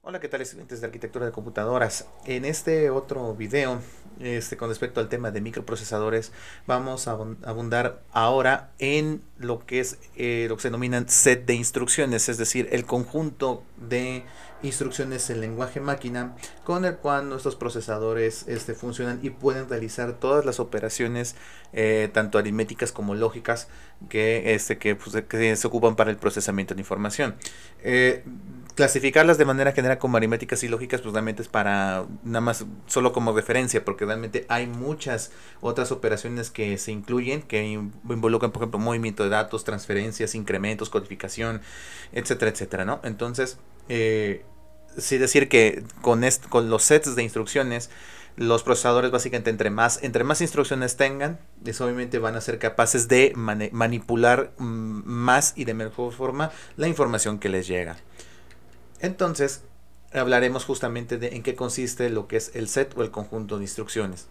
Hola, ¿qué tal, estudiantes de arquitectura de computadoras? En este otro video, con respecto al tema de microprocesadores, vamos a abundar ahora en lo que es lo que se denominan set de instrucciones, es decir, el conjunto de instrucciones en lenguaje máquina con el cual nuestros procesadores funcionan y pueden realizar todas las operaciones, tanto aritméticas como lógicas, que se ocupan para el procesamiento de información. Eh, Clasificarlas de manera general como aritméticas y lógicas, pues realmente es para nada más solo como referencia, porque realmente hay muchas otras operaciones que se incluyen, que involucran, por ejemplo, movimiento de datos, transferencias, incrementos, codificación, etcétera, etcétera, ¿no? Entonces, sí decir que con los sets de instrucciones, los procesadores básicamente entre más instrucciones tengan, obviamente van a ser capaces de manipular más y de mejor forma la información que les llega. Entonces, hablaremos justamente de en qué consiste lo que es el set o el conjunto de instrucciones.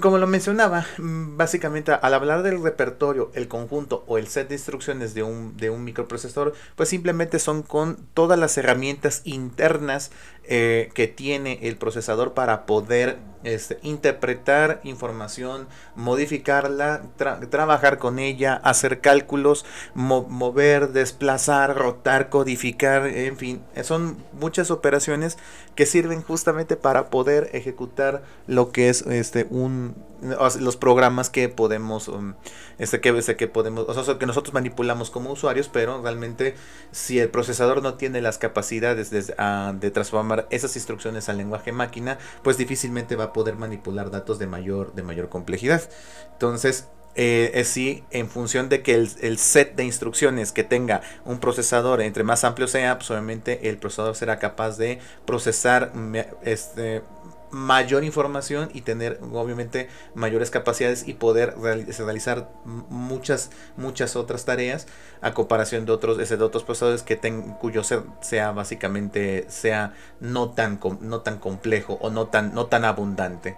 Como lo mencionaba, básicamente al hablar del repertorio, el conjunto o el set de instrucciones de un microprocesador, pues simplemente son con todas las herramientas internas que tiene el procesador para poder interpretar información, modificarla, trabajar con ella, hacer cálculos, mover, desplazar, rotar, codificar, en fin, son muchas operaciones que sirven justamente para poder ejecutar lo que es los programas que podemos que podemos, o sea, que nosotros manipulamos como usuarios, pero realmente si el procesador no tiene las capacidades de transformar esas instrucciones al lenguaje máquina, pues difícilmente va a poder manipular datos de mayor complejidad. Entonces, sí, en función de que el set de instrucciones que tenga un procesador entre más amplio sea, pues obviamente el procesador será capaz de procesar mayor información y tener obviamente mayores capacidades y poder realizar muchas otras tareas a comparación de otros procesadores cuyo ser sea básicamente sea no tan complejo o no tan abundante.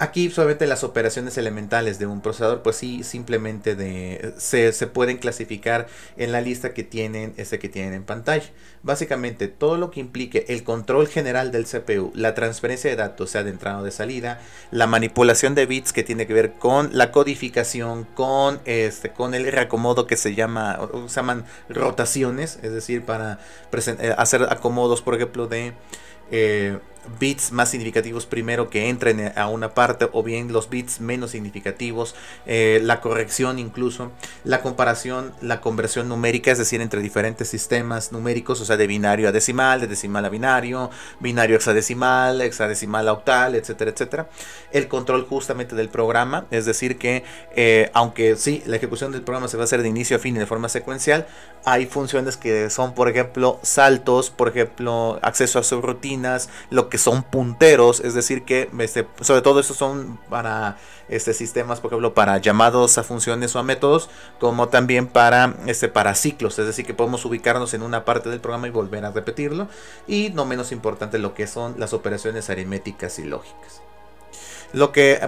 Aquí solamente las operaciones elementales de un procesador, pues sí, simplemente se pueden clasificar en la lista que tienen en pantalla. Básicamente, todo lo que implique el control general del CPU, la transferencia de datos, sea de entrada o de salida, la manipulación de bits que tiene que ver con la codificación, con el reacomodo que se llaman rotaciones, es decir, para hacer acomodos, por ejemplo, de bits más significativos primero que entren a una parte, o bien los bits menos significativos, la corrección, incluso la comparación, la conversión numérica, es decir, entre diferentes sistemas numéricos, o sea, de binario a decimal, de decimal a binario, binario hexadecimal, hexadecimal a octal, etcétera, etcétera. El control justamente del programa, es decir que aunque sí, la ejecución del programa se va a hacer de inicio a fin y de forma secuencial, hay funciones que son, por ejemplo, saltos, por ejemplo, acceso a subrutinas, lo que son punteros, es decir que sobre todo estos son para sistemas, por ejemplo, para llamados a funciones o a métodos, como también para ciclos, es decir que podemos ubicarnos en una parte del programa y volver a repetirlo, y no menos importante lo que son las operaciones aritméticas y lógicas.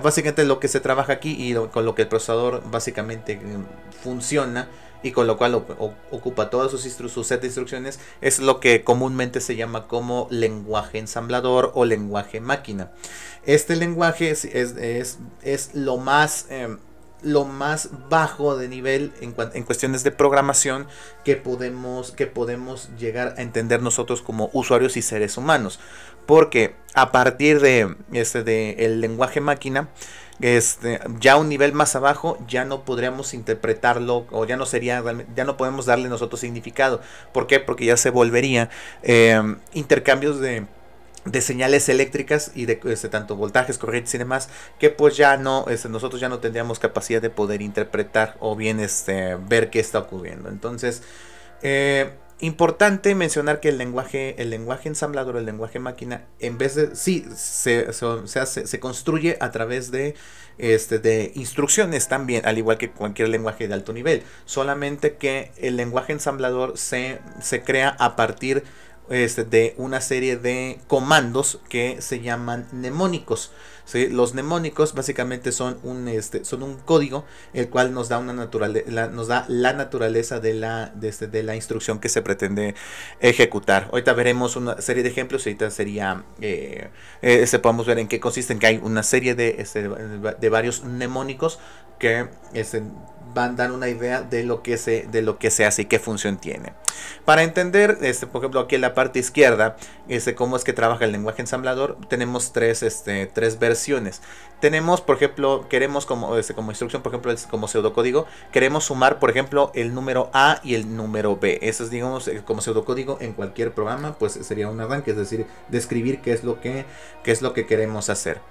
Básicamente lo que se trabaja aquí y con lo que el procesador básicamente funciona y con lo cual ocupa todo su set de instrucciones, es lo que comúnmente se llama como lenguaje ensamblador o lenguaje máquina. Este lenguaje es lo más bajo de nivel en cuestiones de programación que podemos llegar a entender nosotros como usuarios y seres humanos, porque a partir de el lenguaje máquina, ya un nivel más abajo ya no podríamos interpretarlo, o ya no podemos darle nosotros significado. ¿Por qué? Porque ya se volvería intercambios de señales eléctricas y de tanto voltajes, corrientes y demás, que pues ya no, nosotros ya no tendríamos capacidad de poder interpretar o bien ver qué está ocurriendo. Entonces, importante mencionar que el lenguaje ensamblador, el lenguaje máquina, en vez de, sí, se construye a través de instrucciones también, al igual que cualquier lenguaje de alto nivel, solamente que el lenguaje ensamblador se crea a partir de una serie de comandos que se llaman mnemónicos. ¿sí? Los mnemónicos básicamente son un código el cual nos da nos da la naturaleza de la instrucción que se pretende ejecutar. Ahorita veremos una serie de ejemplos. Ahorita sería podemos ver en qué consisten, que hay una serie de varios mnemónicos que van a dar una idea de lo que se hace y qué función tiene. Para entender, por ejemplo, aquí en la parte izquierda, cómo es que trabaja el lenguaje ensamblador, tenemos tres versiones. Tenemos, por ejemplo, queremos como instrucción, por ejemplo, como pseudocódigo, queremos sumar, por ejemplo, el número A y el número B. Eso es, digamos, como pseudocódigo en cualquier programa, pues sería un arranque, es decir, describir qué es lo que queremos hacer.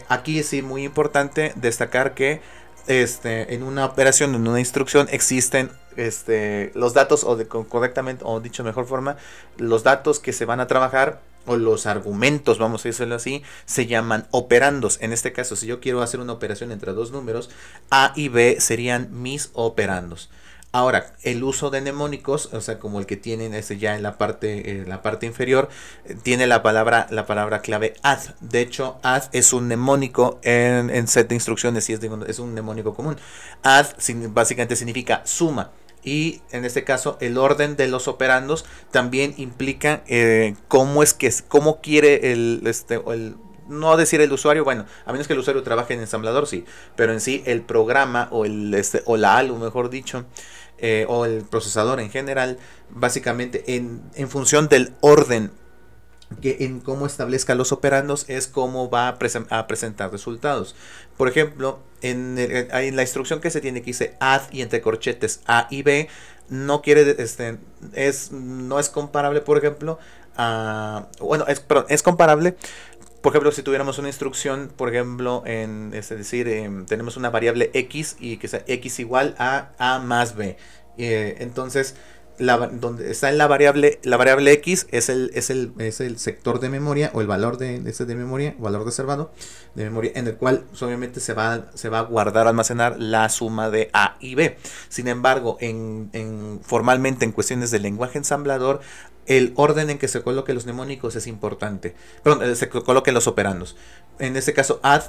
Aquí sí, muy importante destacar que en una operación, en una instrucción, existen los datos, correctamente, o dicho de mejor forma, los datos que se van a trabajar, o los argumentos, vamos a decirlo así, se llaman operandos. En este caso, si yo quiero hacer una operación entre dos números, A y B serían mis operandos. Ahora, el uso de mnemónicos, o sea, como el que tienen ya en la parte inferior, tiene la palabra clave add. De hecho, add es un mnemónico en set de instrucciones y es un mnemónico común. Add básicamente significa suma. Y en este caso, el orden de los operandos también implica cómo quiere no decir el usuario, bueno, a menos que el usuario trabaje en ensamblador, sí, pero en sí el programa o la ALU, mejor dicho, o el procesador en general, básicamente en función del orden en cómo establezca los operandos, es cómo va a presentar resultados. Por ejemplo, en la instrucción que se tiene que dice add y entre corchetes A y B, no es comparable, por ejemplo, es comparable. Por ejemplo, si tuviéramos una instrucción, por ejemplo, es decir, tenemos una variable x y que sea x igual a A más B. Entonces, donde está en la variable x es el sector de memoria, o el valor de memoria, valor reservado de memoria, en el cual obviamente se va a guardar, almacenar la suma de A y B. Sin embargo, formalmente en cuestiones del lenguaje ensamblador, el orden en que se coloquen los mnemónicos es importante. Perdón, se coloquen los operandos. En este caso, add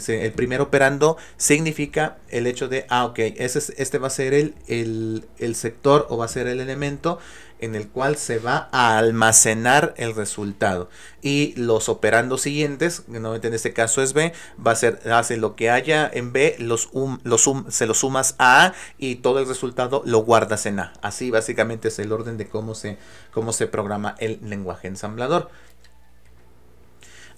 el primer operando significa el hecho de, ok, este va a ser el sector, o va a ser el elemento en el cual se va a almacenar el resultado. Y los operandos siguientes, en este caso es B, hace lo que haya en B, se los sumas a A y todo el resultado lo guardas en A. Así básicamente es el orden de cómo se programa el lenguaje ensamblador.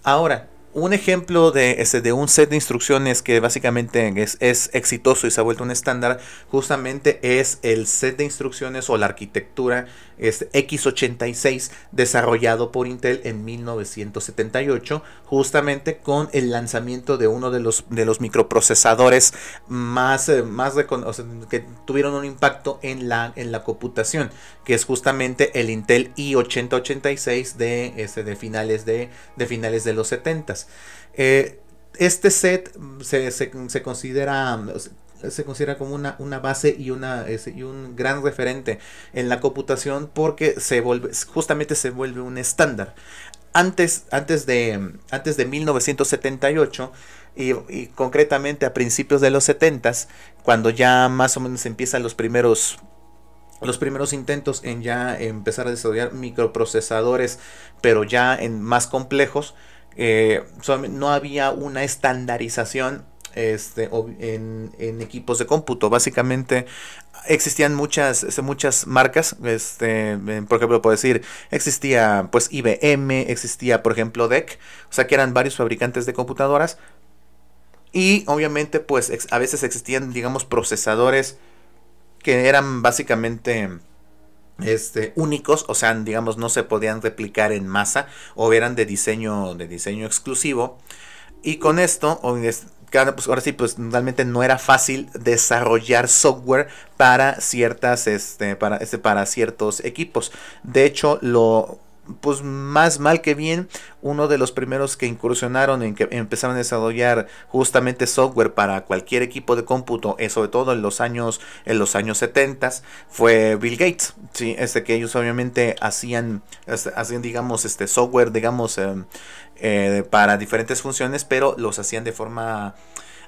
Ahora, un ejemplo de un set de instrucciones que básicamente es exitoso y se ha vuelto un estándar, justamente es el set de instrucciones o la arquitectura x86 desarrollado por Intel en 1978, justamente con el lanzamiento de uno de los microprocesadores que tuvieron un impacto en la computación, que es justamente el Intel i8086 de finales de los 70s. Este set se considera como una base y un gran referente en la computación, porque justamente se vuelve un estándar. Antes de 1978 y concretamente a principios de los 70s, cuando ya más o menos empiezan los primeros intentos en ya empezar a desarrollar microprocesadores, pero ya más complejos, no había una estandarización en equipos de cómputo. Básicamente existían muchas marcas, por ejemplo, puedo decir, existía pues IBM, existía por ejemplo DEC, o sea que eran varios fabricantes de computadoras, y obviamente pues a veces existían, digamos, procesadores que eran básicamente únicos, o sea, digamos, no se podían replicar en masa, o eran de diseño exclusivo, y con esto pues ahora sí, pues realmente no era fácil desarrollar software para ciertos equipos. De hecho, pues más mal que bien, uno de los primeros que incursionaron en que empezaron a desarrollar justamente software para cualquier equipo de cómputo, sobre todo en los años 70, fue Bill Gates. Sí, que ellos obviamente hacían digamos, software, digamos, para diferentes funciones, pero los hacían de forma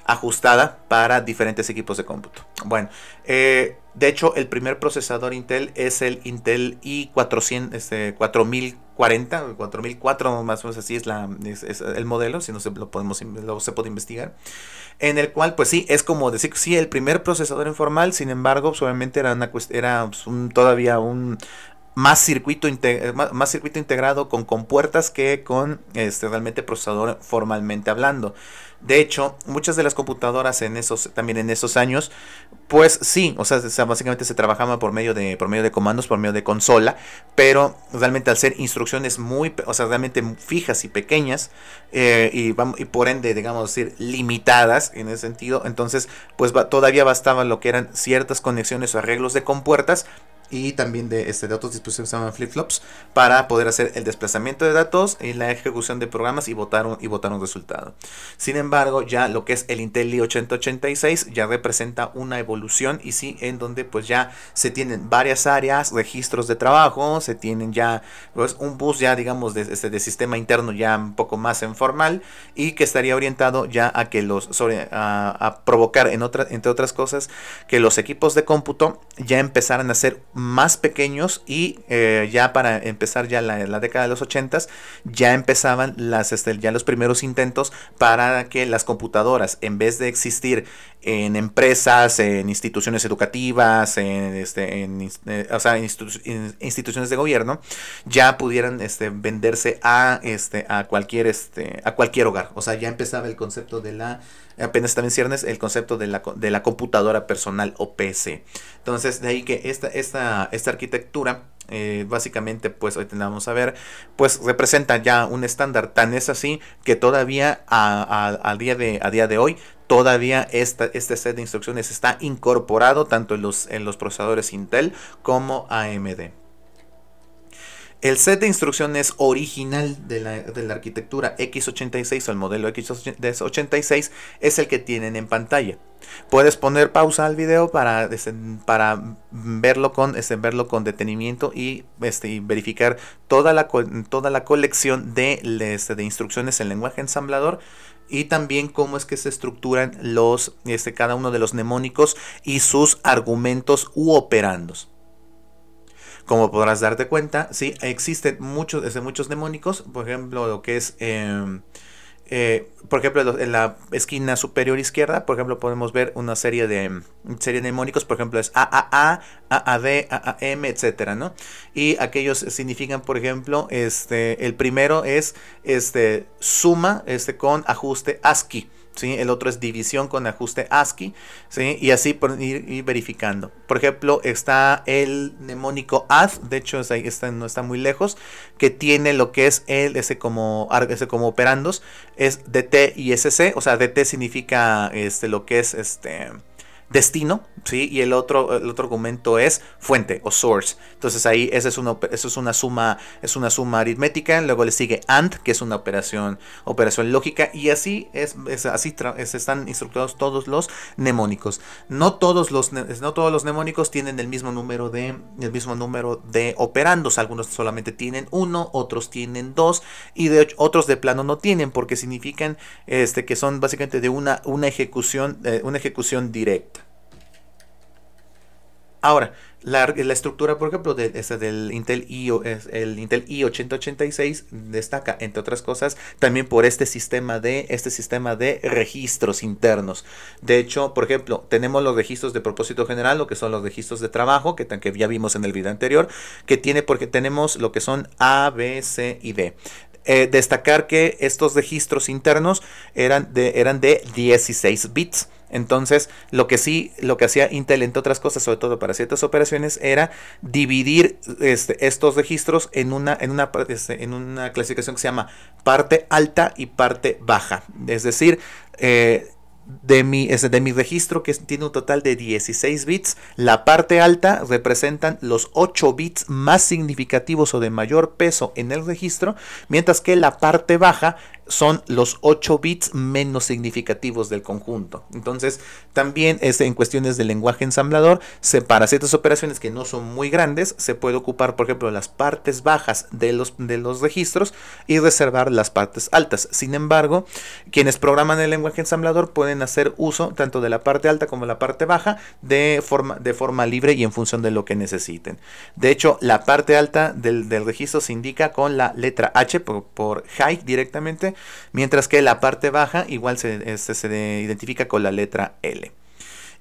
ajustada para diferentes equipos de cómputo. Bueno, de hecho, el primer procesador Intel es el Intel i400, 4040, 4004, más o menos así es el modelo, si no se puede investigar, en el cual, pues sí, es como decir, sí, el primer procesador informal, sin embargo, obviamente era todavía un más circuito integrado con compuertas que con realmente procesador formalmente hablando. De hecho, muchas de las computadoras también en esos años, pues sí, o sea, básicamente se trabajaba por medio de comandos, por medio de consola, pero realmente al ser instrucciones realmente fijas y pequeñas, y por ende, digamos decir, limitadas en ese sentido, entonces, pues todavía bastaba lo que eran ciertas conexiones o arreglos de compuertas, y también de otros dispositivos que se llaman flip-flops, para poder hacer el desplazamiento de datos y la ejecución de programas y votar un resultado. Sin embargo, ya lo que es el Intel i8086 ya representa una evolución, y sí, en donde pues ya se tienen varias áreas, registros de trabajo, se tienen ya pues, un bus ya, digamos, de sistema interno ya un poco más informal, y que estaría orientado ya a que a provocar, entre otras cosas, que los equipos de cómputo ya empezaran a ser más pequeños, y ya para empezar ya la década de los 80s ya empezaban ya los primeros intentos para que las computadoras, en vez de existir en empresas, en instituciones educativas, instituciones de gobierno, ya pudieran venderse a cualquier hogar. O sea, ya empezaba el concepto apenas estaba en ciernes el concepto de la computadora personal, o PC. Entonces, de ahí que esta arquitectura, básicamente, pues hoy vamos a ver, pues representa ya un estándar. Tan es así que todavía a día de hoy, todavía este set de instrucciones está incorporado tanto en los procesadores Intel como AMD. El set de instrucciones original de la arquitectura x86, o el modelo x86, es el que tienen en pantalla. Puedes poner pausa al video para verlo con detenimiento, y verificar toda la colección de instrucciones en lenguaje ensamblador, y también cómo es que se estructuran cada uno de los mnemónicos y sus argumentos u operandos. Como podrás darte cuenta, sí, existen muchos mnemónicos. Por ejemplo, lo que es, por ejemplo, en la esquina superior izquierda, por ejemplo, podemos ver una serie de mnemónicos. Por ejemplo, es AAA, AAD, AAM, etcétera, ¿no? Y aquellos significan, por ejemplo, el primero es suma con ajuste ASCII. ¿Sí? El otro es división con ajuste ASCII, ¿sí? Y así por ir verificando. Por ejemplo, está el mnemónico add, de hecho no está muy lejos, que tiene lo que es ese como operandos, es DT y SC. O sea, DT significa lo que es destino, ¿sí? Y el otro argumento es fuente o source. Entonces ahí eso es una suma aritmética. Luego le sigue AND, que es una operación lógica, y así están estructurados todos los mnemónicos. No todos los mnemónicos tienen el mismo número de operandos. Algunos solamente tienen uno, otros tienen dos, y otros de plano no tienen, porque significan que son básicamente de una ejecución directa. Ahora, la estructura, por ejemplo, del Intel i8086 destaca, entre otras cosas, también por este sistema de registros internos. De hecho, por ejemplo, tenemos los registros de propósito general, lo que son los registros de trabajo, que ya vimos en el video anterior, porque tenemos lo que son A, B, C y D. Destacar que estos registros internos eran de 16 bits. Entonces, lo que hacía Intel, entre otras cosas, sobre todo para ciertas operaciones, era dividir estos registros en una clasificación que se llama parte alta y parte baja. Es decir, de mi registro, que tiene un total de 16 bits, la parte alta representan los 8 bits más significativos o de mayor peso en el registro, mientras que la parte baja son los 8 bits menos significativos del conjunto. Entonces, también en cuestiones de lenguaje ensamblador, para ciertas operaciones que no son muy grandes, se puede ocupar, por ejemplo, las partes bajas de los registros y reservar las partes altas. Sin embargo, quienes programan el lenguaje ensamblador pueden hacer uso tanto de la parte alta como la parte baja de forma libre y en función de lo que necesiten. De hecho, la parte alta del registro se indica con la letra H por high directamente, mientras que la parte baja igual se identifica con la letra L.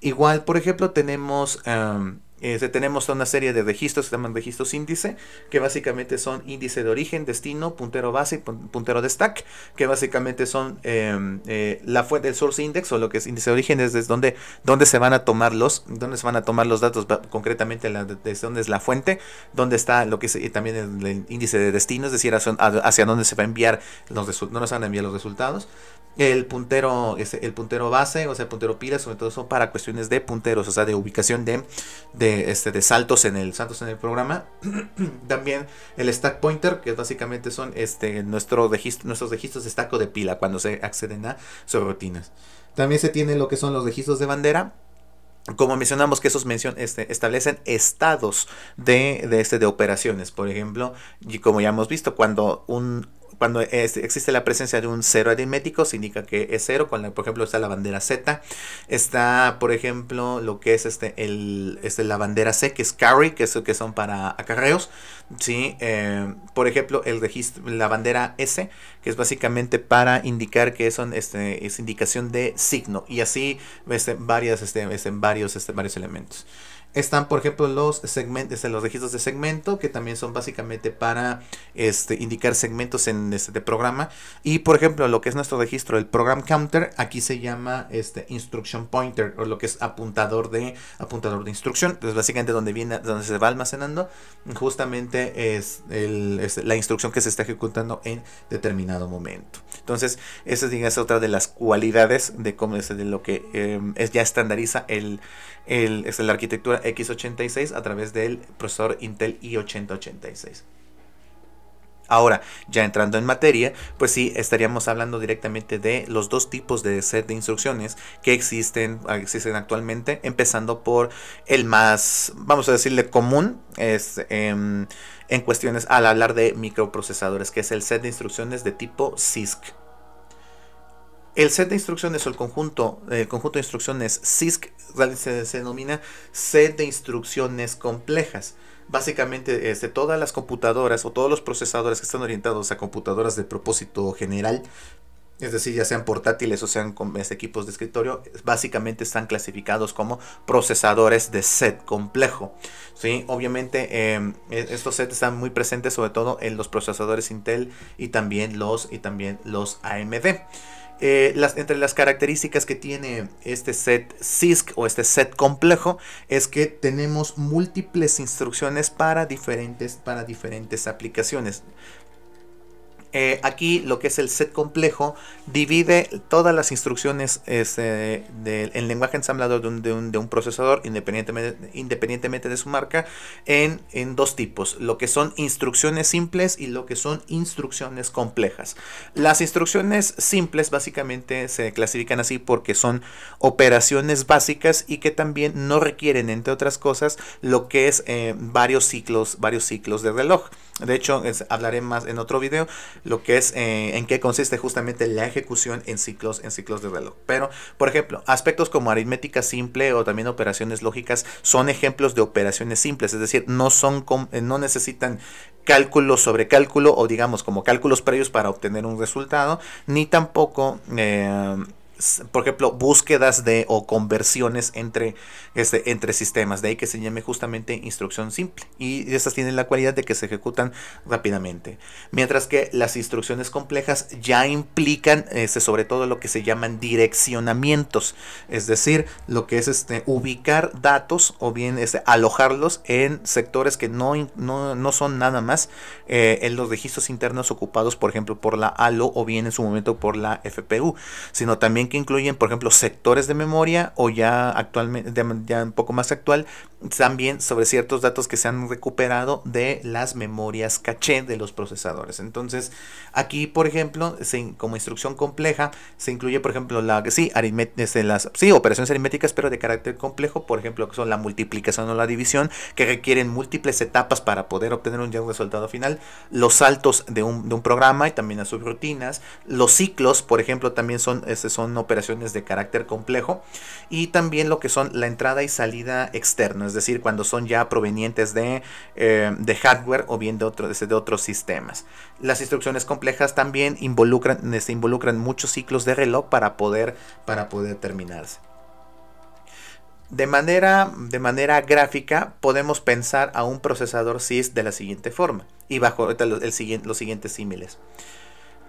Igual, por ejemplo, tenemos una serie de registros que se llaman registros índice, que básicamente son índice de origen, destino, puntero base y puntero de stack, que básicamente son la fuente del source index, o lo que es índice de origen, es desde donde se van a tomar los datos, concretamente desde donde es la fuente, donde está lo que es también el índice de destino, es decir, hacia dónde se va a enviar dónde se van a enviar los resultados. El puntero base, o sea, el puntero pila, sobre todo son para cuestiones de punteros, o sea, de ubicación de saltos en el programa. También el stack pointer, que básicamente son nuestros registros de stack o de pila cuando se acceden a subrutinas. También se tiene lo que son los registros de bandera. Como mencionamos, que esos establecen estados de operaciones. Por ejemplo, y como ya hemos visto, cuando existe la presencia de un cero aritmético, se indica que es cero. Por ejemplo, está la bandera Z. Está, por ejemplo, lo que es la bandera C, que es carry, que son para acarreos. ¿Sí? Por ejemplo, la bandera S, que es básicamente para indicar que es indicación de signo. Y así varios elementos. Están, por ejemplo, los registros de segmento, que también son básicamente para indicar segmentos de programa. Y, por ejemplo, lo que es nuestro registro, el program counter, aquí se llama instruction pointer, o lo que es apuntador de instrucción. Entonces, básicamente donde se va almacenando justamente es la instrucción que se está ejecutando en determinado momento. Entonces, esa es otra de las cualidades de cómo de lo que ya estandariza la arquitectura x86 a través del procesador Intel i8086. Ahora, ya entrando en materia, pues sí, estaríamos hablando directamente de los dos tipos de set de instrucciones que existen actualmente, empezando por el más, vamos a decirle, común, en cuestiones al hablar de microprocesadores, que es el set de instrucciones de tipo CISC. El set de instrucciones o el conjunto de instrucciones CISC se denomina set de instrucciones complejas. Básicamente, todas las computadoras o todos los procesadores que están orientados a computadoras de propósito general, es decir, ya sean portátiles o sean equipos de escritorio, básicamente están clasificados como procesadores de set complejo. ¿Sí? Obviamente, estos sets están muy presentes sobre todo en los procesadores Intel y también los AMD. Entre las características que tiene este set CISC o este set complejo es que tenemos múltiples instrucciones para diferentes aplicaciones. Aquí lo que es el set complejo divide todas las instrucciones en lenguaje ensamblador de un procesador, independientemente de su marca, en dos tipos: lo que son instrucciones simples y lo que son instrucciones complejas. Las instrucciones simples básicamente se clasifican así porque son operaciones básicas y que también no requieren, entre otras cosas, lo que es varios ciclos de reloj. De hecho, hablaré más en otro video lo que es en qué consiste justamente la ejecución en ciclos de reloj. Pero, por ejemplo, aspectos como aritmética simple o también operaciones lógicas son ejemplos de operaciones simples, es decir, no necesitan cálculo sobre cálculo, o digamos como cálculos previos para obtener un resultado, ni tampoco por ejemplo, búsquedas o conversiones entre sistemas. De ahí que se llame justamente instrucción simple. Y estas tienen la cualidad de que se ejecutan rápidamente. Mientras que las instrucciones complejas ya implican sobre todo lo que se llaman direccionamientos. Es decir, lo que es ubicar datos o bien alojarlos en sectores que no son nada más en los registros internos ocupados, por ejemplo, por la ALO o bien en su momento por la FPU, sino también también que incluyen, por ejemplo, sectores de memoria o ya actualmente, ya un poco más actual, también sobre ciertos datos que se han recuperado de las memorias caché de los procesadores. Entonces, aquí, por ejemplo, como instrucción compleja, se incluye, por ejemplo, operaciones aritméticas, pero de carácter complejo, por ejemplo, que son la multiplicación o la división, que requieren múltiples etapas para poder obtener un resultado final, los saltos de un programa y también las subrutinas, los ciclos, por ejemplo, también son operaciones de carácter complejo, y también lo que son la entrada y salida externa, es decir, cuando son ya provenientes de hardware o bien de otros sistemas. Las instrucciones complejas también involucran muchos ciclos de reloj para poder terminarse. De manera gráfica podemos pensar a un procesador CISC de la siguiente forma y bajo los siguientes símiles.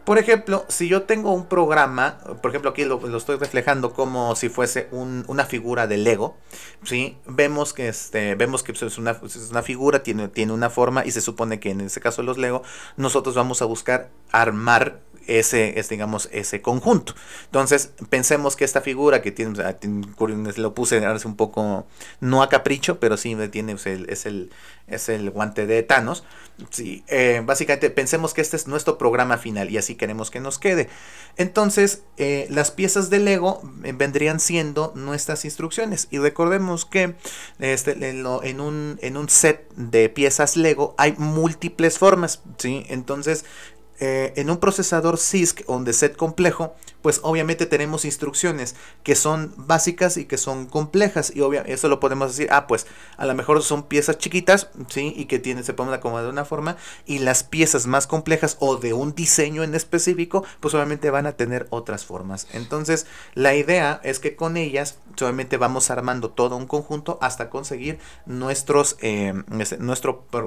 Por ejemplo, si yo tengo un programa, por ejemplo aquí lo estoy reflejando como si fuese una figura de Lego, ¿sí? Vemos que es una figura, tiene una forma, y se supone que en este caso los Lego, nosotros vamos a buscar armar ese conjunto. Entonces pensemos que esta figura que lo puse ahora un poco no a capricho, pero sí es el guante de Thanos. Sí, básicamente pensemos que este es nuestro programa final y así queremos que nos quede. Entonces las piezas de Lego vendrían siendo nuestras instrucciones, y recordemos que en un set de piezas Lego hay múltiples formas, ¿sí? Entonces en un procesador CISC o de set complejo, pues obviamente tenemos instrucciones que son básicas y que son complejas, y eso lo podemos decir, pues a lo mejor son piezas chiquitas, ¿sí? Y que se pueden acomodar de una forma, y las piezas más complejas o de un diseño en específico, pues obviamente van a tener otras formas. Entonces la idea es que con ellas solamente vamos armando todo un conjunto hasta conseguir nuestro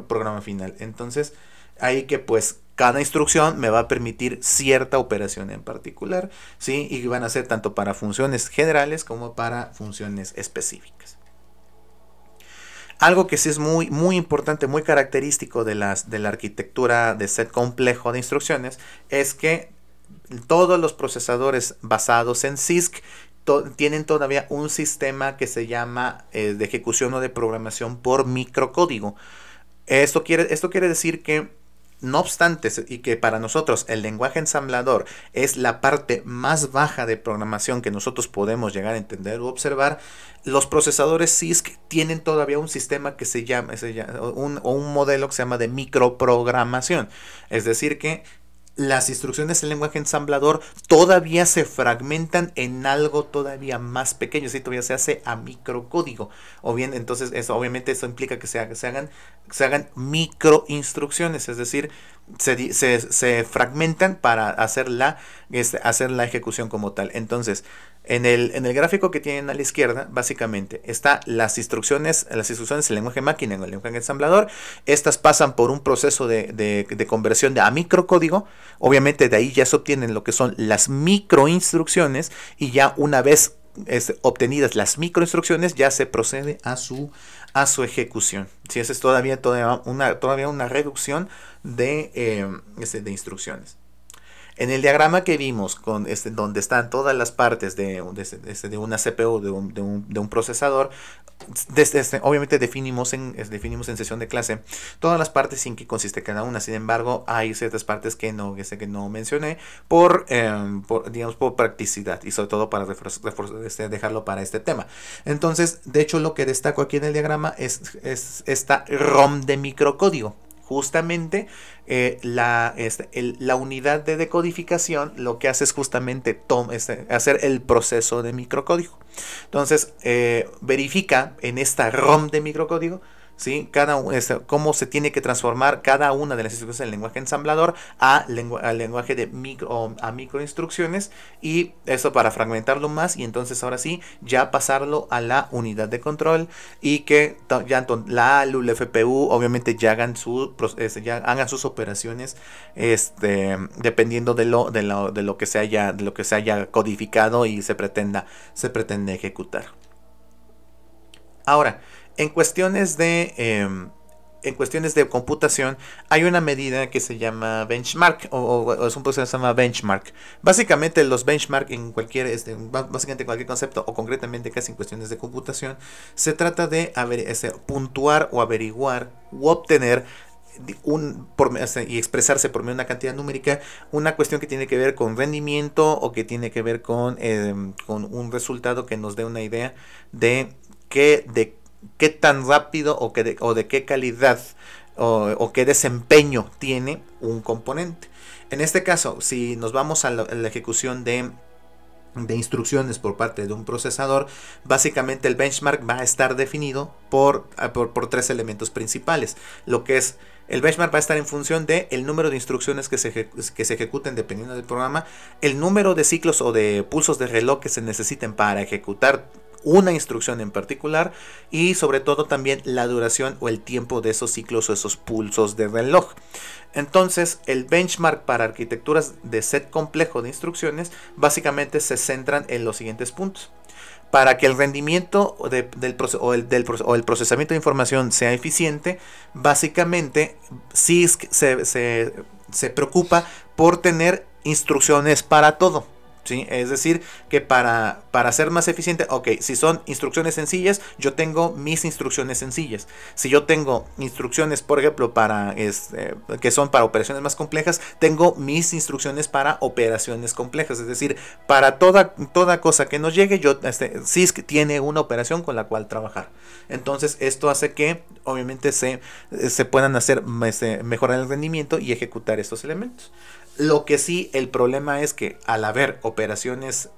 programa final. Entonces ahí que pues cada instrucción me va a permitir cierta operación en particular, ¿sí? Y van a ser tanto para funciones generales como para funciones específicas. Algo que sí es muy, muy importante, muy característico de la arquitectura de set complejo de instrucciones, es que todos los procesadores basados en CISC tienen todavía un sistema que se llama de ejecución o de programación por microcódigo. Esto quiere decir que, no obstante, y que para nosotros el lenguaje ensamblador es la parte más baja de programación que nosotros podemos llegar a entender o observar, los procesadores CISC tienen todavía un sistema que se llama un modelo que se llama de microprogramación. Es decir que las instrucciones del lenguaje ensamblador todavía se fragmentan en algo todavía más pequeño, ¿sí? Todavía se hace a microcódigo. O bien, entonces, obviamente eso implica que se hagan microinstrucciones, es decir, se fragmentan para hacer la ejecución como tal. Entonces, en el gráfico que tienen a la izquierda, básicamente está las instrucciones del lenguaje máquina en el lenguaje ensamblador. Estas pasan por un proceso de conversión a microcódigo. Obviamente de ahí ya se obtienen lo que son las microinstrucciones, y ya una vez obtenidas las microinstrucciones ya se procede a su ejecución. Si esa es todavía una reducción de instrucciones. En el diagrama que vimos, donde están todas las partes de una CPU, de un procesador, obviamente definimos en sesión de clase todas las partes en que consiste cada una. Sin embargo, hay ciertas partes que no mencioné por practicidad, y sobre todo para dejarlo para este tema. Entonces, de hecho, lo que destaco aquí en el diagrama es esta ROM de microcódigo. Justamente la unidad de decodificación lo que hace es justamente hacer el proceso de microcódigo. Entonces verifica en esta ROM de microcódigo, ¿sí? Cómo se tiene que transformar cada una de las instrucciones del lenguaje ensamblador al lenguaje a microinstrucciones, y eso para fragmentarlo más, y entonces ahora sí ya pasarlo a la unidad de control, y que ya la ALU, la FPU obviamente ya hagan sus operaciones dependiendo de lo que se haya codificado y se pretende ejecutar. Ahora, en cuestiones de en cuestiones de computación hay una medida que se llama benchmark o es un proceso que se llama benchmark. Básicamente los benchmark en cualquier básicamente cualquier concepto o concretamente casi en cuestiones de computación se trata de puntuar o averiguar u obtener y expresarse por medio de una cantidad numérica una cuestión que tiene que ver con rendimiento o que tiene que ver con un resultado que nos dé una idea de qué tan rápido o de qué calidad o qué desempeño tiene un componente. En este caso, si nos vamos a la ejecución de instrucciones por parte de un procesador, básicamente el benchmark va a estar definido por 3 elementos principales. Lo que es el benchmark va a estar en función de el número de instrucciones que se ejecuten dependiendo del programa, el número de ciclos o de pulsos de reloj que se necesiten para ejecutar una instrucción en particular y sobre todo también la duración o el tiempo de esos ciclos o esos pulsos de reloj. Entonces el benchmark para arquitecturas de set complejo de instrucciones básicamente se centran en los siguientes puntos. Para que el rendimiento el procesamiento de información sea eficiente, básicamente sí se preocupa por tener instrucciones para todo. ¿Sí? Es decir, que para ser más eficiente, ok, si son instrucciones sencillas, yo tengo mis instrucciones sencillas. Si yo tengo instrucciones, por ejemplo, que son para operaciones más complejas, tengo mis instrucciones para operaciones complejas. Es decir, para toda cosa que nos llegue, CISC tiene una operación con la cual trabajar. Entonces, esto hace que, obviamente, se puedan mejorar el rendimiento y ejecutar estos elementos. Lo que sí, el problema es que al haber operaciones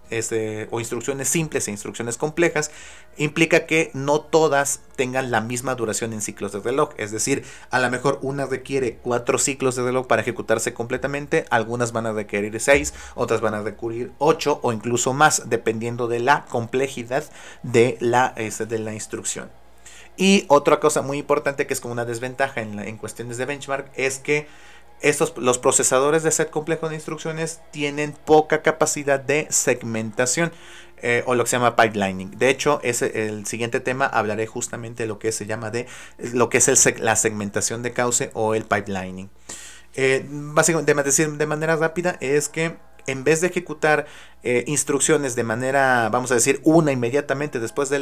o instrucciones simples e instrucciones complejas, implica que no todas tengan la misma duración en ciclos de reloj. Es decir, a lo mejor una requiere 4 ciclos de reloj para ejecutarse completamente, algunas van a requerir 6, otras van a requerir 8 o incluso más, dependiendo de la complejidad de la instrucción. Y otra cosa muy importante que es como una desventaja en cuestiones de benchmark es que los procesadores de set complejo de instrucciones tienen poca capacidad de segmentación o lo que se llama pipelining. De hecho, el siguiente tema hablaré justamente de lo que se llama la segmentación de cauce o el pipelining. Básicamente, de manera rápida, es que en vez de ejecutar instrucciones de manera, vamos a decir, una inmediatamente después de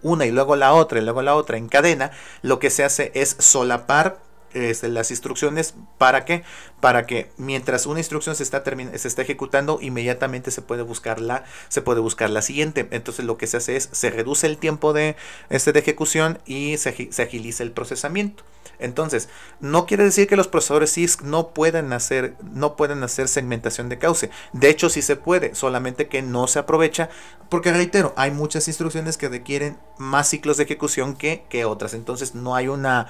una y luego la otra en cadena, lo que se hace es solapar las instrucciones. ¿Para qué? Para que mientras una instrucción se está ejecutando, inmediatamente se puede buscar la siguiente. Entonces lo que se hace es se reduce el tiempo de ejecución y se agiliza el procesamiento. Entonces, no quiere decir que los procesadores CISC no puedan hacer segmentación de cauce. De hecho, sí se puede, solamente que no se aprovecha porque, reitero, hay muchas instrucciones que requieren más ciclos de ejecución que otras. Entonces, no hay una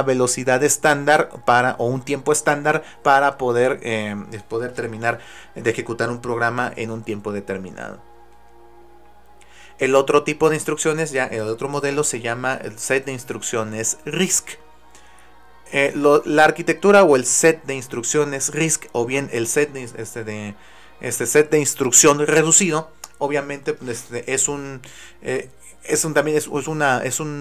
velocidad estándar o un tiempo estándar para poder terminar de ejecutar un programa en un tiempo determinado. El otro tipo de instrucciones, el otro modelo se llama el set de instrucciones RISC. La arquitectura o el set de instrucciones RISC o bien el set de instrucción reducido, obviamente es un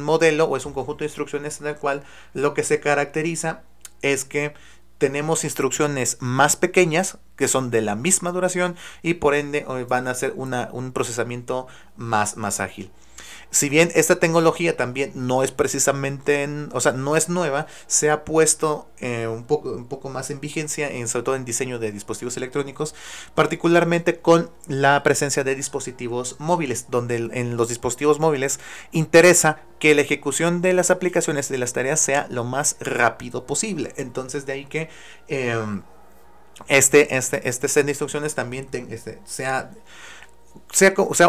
modelo o es un conjunto de instrucciones en el cual lo que se caracteriza es que tenemos instrucciones más pequeñas que son de la misma duración y por ende van a hacer un procesamiento más ágil. Si bien esta tecnología también no es precisamente, no es nueva, se ha puesto un poco más en vigencia, sobre todo en diseño de dispositivos electrónicos, particularmente con la presencia de dispositivos móviles, donde en los dispositivos móviles interesa que la ejecución de las aplicaciones de las tareas sea lo más rápido posible. Entonces de ahí que este set de instrucciones también sea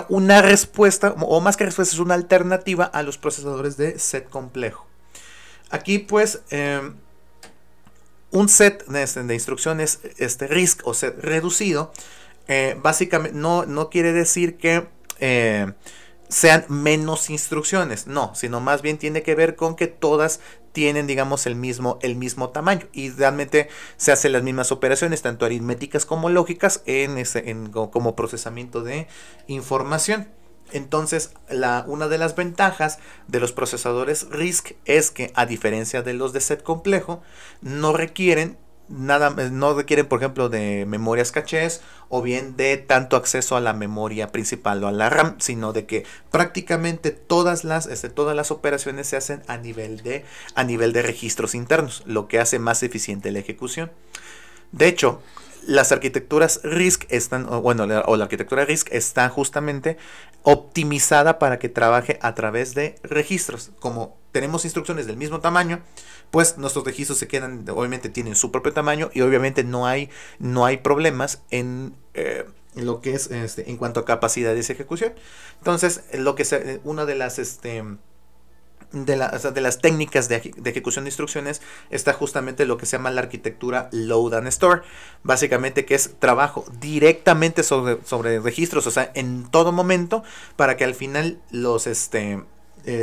una respuesta, o más que respuesta, es una alternativa a los procesadores de set complejo. Aquí pues un set de instrucciones RISC o set reducido básicamente no quiere decir que sean menos instrucciones, no, sino más bien tiene que ver con que todas tienen, digamos, el mismo tamaño y realmente se hacen las mismas operaciones, tanto aritméticas como lógicas, como procesamiento de información. Entonces, una de las ventajas de los procesadores RISC es que, a diferencia de los de set complejo, no requieren no requieren, por ejemplo, de memorias cachés o bien de tanto acceso a la memoria principal o a la RAM, sino de que prácticamente todas las operaciones se hacen a nivel de registros internos, lo que hace más eficiente la ejecución. De hecho, las arquitecturas RISC la arquitectura RISC está justamente optimizada para que trabaje a través de registros. Como tenemos instrucciones del mismo tamaño, pues nuestros registros se quedan, obviamente tienen su propio tamaño y obviamente no hay problemas en lo que es en cuanto a capacidades de ejecución. Entonces, una de las de las técnicas de ejecución de instrucciones está justamente lo que se llama la arquitectura Load and Store, básicamente, que es trabajo directamente sobre registros, o sea, en todo momento, para que al final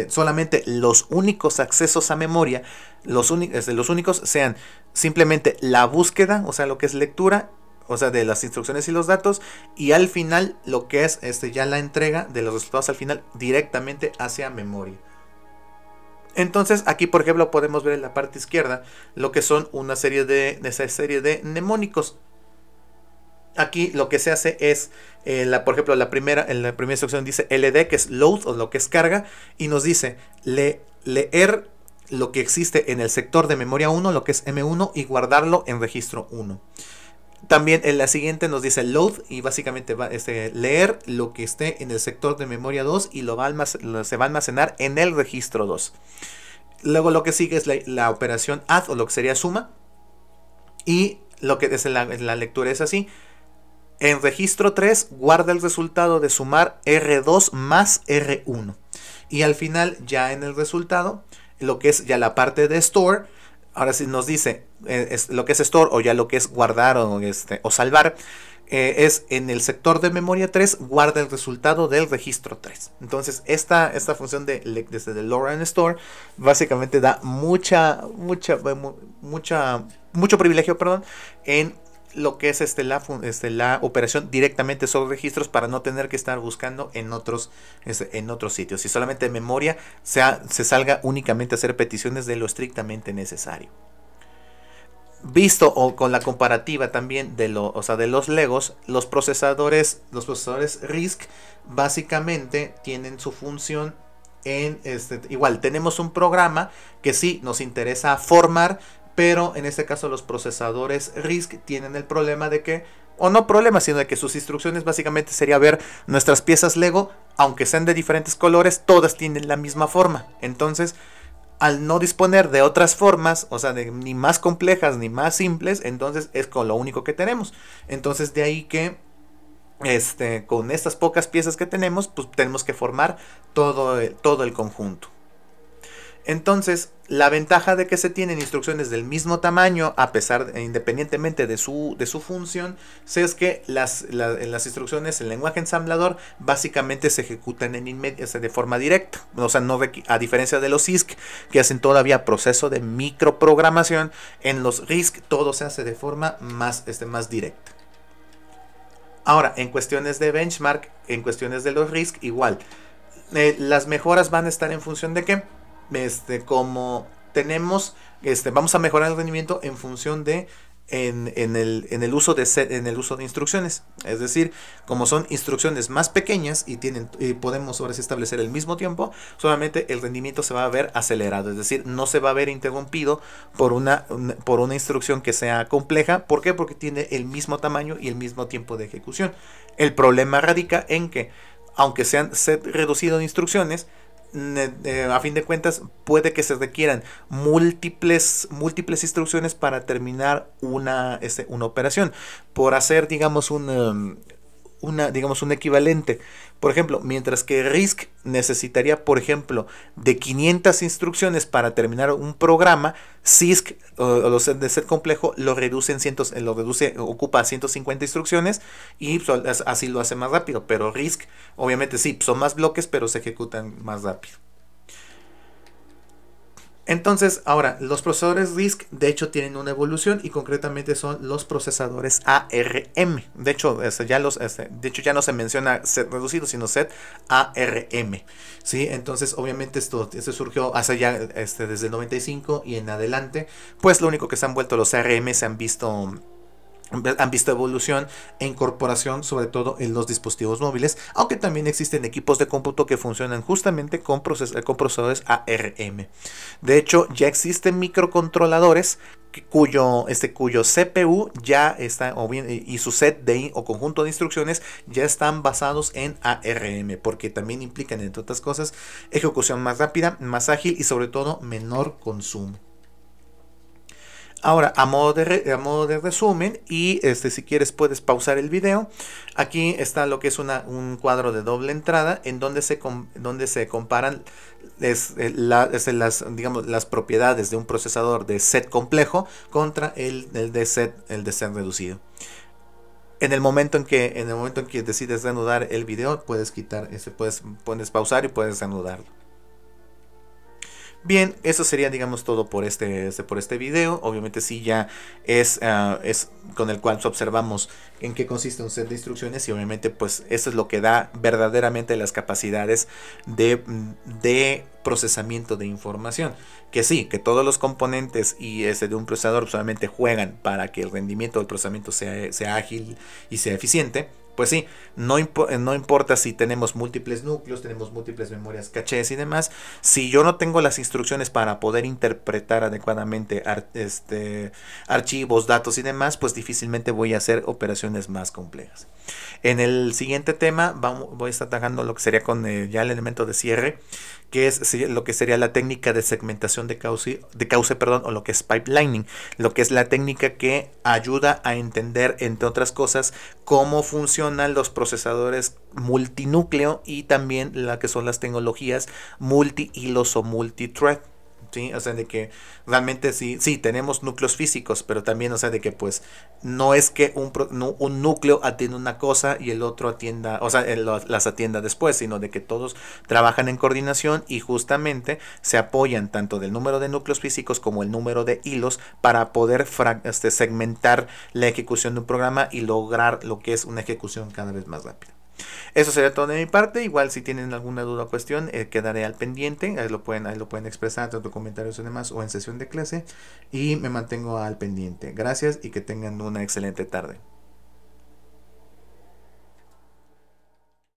solamente los únicos accesos a memoria, los únicos sean simplemente la búsqueda, o sea, lo que es lectura, o sea, de las instrucciones y los datos, y al final lo que es ya la entrega de los resultados al final directamente hacia memoria. Entonces, aquí, por ejemplo, podemos ver en la parte izquierda lo que son esa serie de mnemónicos. Aquí lo que se hace es, por ejemplo, en la primera instrucción dice LD, que es load, o lo que es carga, y nos dice leer lo que existe en el sector de memoria 1, lo que es M1, y guardarlo en registro 1. También en la siguiente nos dice load, y básicamente va leer lo que esté en el sector de memoria 2 y se va a almacenar en el registro 2. Luego lo que sigue es la operación add, o lo que sería suma, y lo que es la lectura es así: en registro 3 guarda el resultado de sumar R2 más R1, y al final, ya en el resultado, lo que es ya la parte de store, ahora sí nos dice lo que es store, o ya lo que es guardar o salvar, es en el sector de memoria 3, guarda el resultado del registro 3. Entonces esta función desde el Load and Store básicamente da mucho privilegio, en lo que es la operación directamente sobre registros, para no tener que estar buscando en otros sitios, y solamente en memoria se salga únicamente a hacer peticiones de lo estrictamente necesario. Visto o con la comparativa también de los Legos, los procesadores RISC básicamente tienen su función en igual tenemos un programa que sí nos interesa formar, pero en este caso los procesadores RISC tienen el problema de que, o no problema, sino de que sus instrucciones básicamente sería ver nuestras piezas Lego, aunque sean de diferentes colores, todas tienen la misma forma. Entonces, al no disponer de otras formas, o sea, ni más complejas ni más simples, entonces es con lo único que tenemos. Entonces, de ahí que con estas pocas piezas que tenemos, pues tenemos que formar todo el conjunto. Entonces, la ventaja de que se tienen instrucciones del mismo tamaño, independientemente de su función, es que las instrucciones en lenguaje ensamblador básicamente se ejecutan de forma directa. O sea, a diferencia de los CISC, que hacen todavía proceso de microprogramación, en los RISC todo se hace de forma más directa. Ahora, en cuestiones de benchmark, en cuestiones de los RISC, igual. Las mejoras van a estar en función de qué. Como tenemos, vamos a mejorar el rendimiento en función de en el uso de instrucciones. Es decir, como son instrucciones más pequeñas y podemos ahora sí establecer el mismo tiempo, solamente el rendimiento se va a ver acelerado. Es decir, no se va a ver interrumpido por una instrucción que sea compleja. ¿Por qué? Porque tiene el mismo tamaño y el mismo tiempo de ejecución. El problema radica en que, aunque sean set reducido de instrucciones, a fin de cuentas puede que se requieran múltiples instrucciones para terminar una operación. Por hacer, digamos, un equivalente, por ejemplo, mientras que RISC necesitaría, por ejemplo, de 500 instrucciones para terminar un programa, CISC o los de set complejo ocupa 150 instrucciones, y así lo hace más rápido. Pero RISC, obviamente sí, son más bloques, pero se ejecutan más rápido. Entonces, ahora, los procesadores RISC de hecho tienen una evolución y concretamente son los procesadores ARM. De hecho, de hecho ya no se menciona set reducido, sino set ARM. ¿Sí? Entonces, obviamente esto surgió hace ya desde el 95 y en adelante. Pues lo único que se han vuelto los ARM se han visto evolución e incorporación, sobre todo en los dispositivos móviles, aunque también existen equipos de cómputo que funcionan justamente con procesadores ARM. De hecho, ya existen microcontroladores cuyo CPU ya está, o bien, y su set o conjunto de instrucciones ya están basados en ARM, porque también implican, entre otras cosas, ejecución más rápida, más ágil y sobre todo menor consumo. Ahora, a modo de resumen, y si quieres puedes pausar el video. Aquí está lo que es un cuadro de doble entrada en donde se comparan digamos, las propiedades de un procesador de set complejo contra el de set reducido. En el momento en que decides reanudar el video, puedes puedes pausar y puedes reanudarlo. Bien, eso sería, digamos, todo por este video. Obviamente sí ya es con el cual observamos en qué consiste un set de instrucciones y obviamente pues eso es lo que da verdaderamente las capacidades de procesamiento de información. Que sí, que todos los componentes de un procesador solamente juegan para que el rendimiento del procesamiento sea ágil y sea eficiente. Pues sí, no importa si tenemos múltiples núcleos, tenemos múltiples memorias cachés y demás. Si yo no tengo las instrucciones para poder interpretar adecuadamente archivos, datos y demás, pues difícilmente voy a hacer operaciones más complejas. En el siguiente tema voy a estar trabajando lo que sería con ya el elemento de cierre, que es lo que sería la técnica de segmentación de cauce, o lo que es pipelining, lo que es la técnica que ayuda a entender, entre otras cosas, cómo funcionan los procesadores multinúcleo y también la que son las tecnologías multi-hilos o multithread. ¿Sí? O sea, de que realmente sí tenemos núcleos físicos, pero también, o sea, de que pues no es que un núcleo atienda una cosa y el otro atienda, o sea, las atienda después, sino de que todos trabajan en coordinación y justamente se apoyan tanto del número de núcleos físicos como el número de hilos para poder segmentar la ejecución de un programa y lograr lo que es una ejecución cada vez más rápida. Eso sería todo de mi parte. Igual si tienen alguna duda o cuestión, quedaré al pendiente. Ahí lo pueden expresar tanto comentarios y demás o en sesión de clase. Y me mantengo al pendiente. Gracias y que tengan una excelente tarde.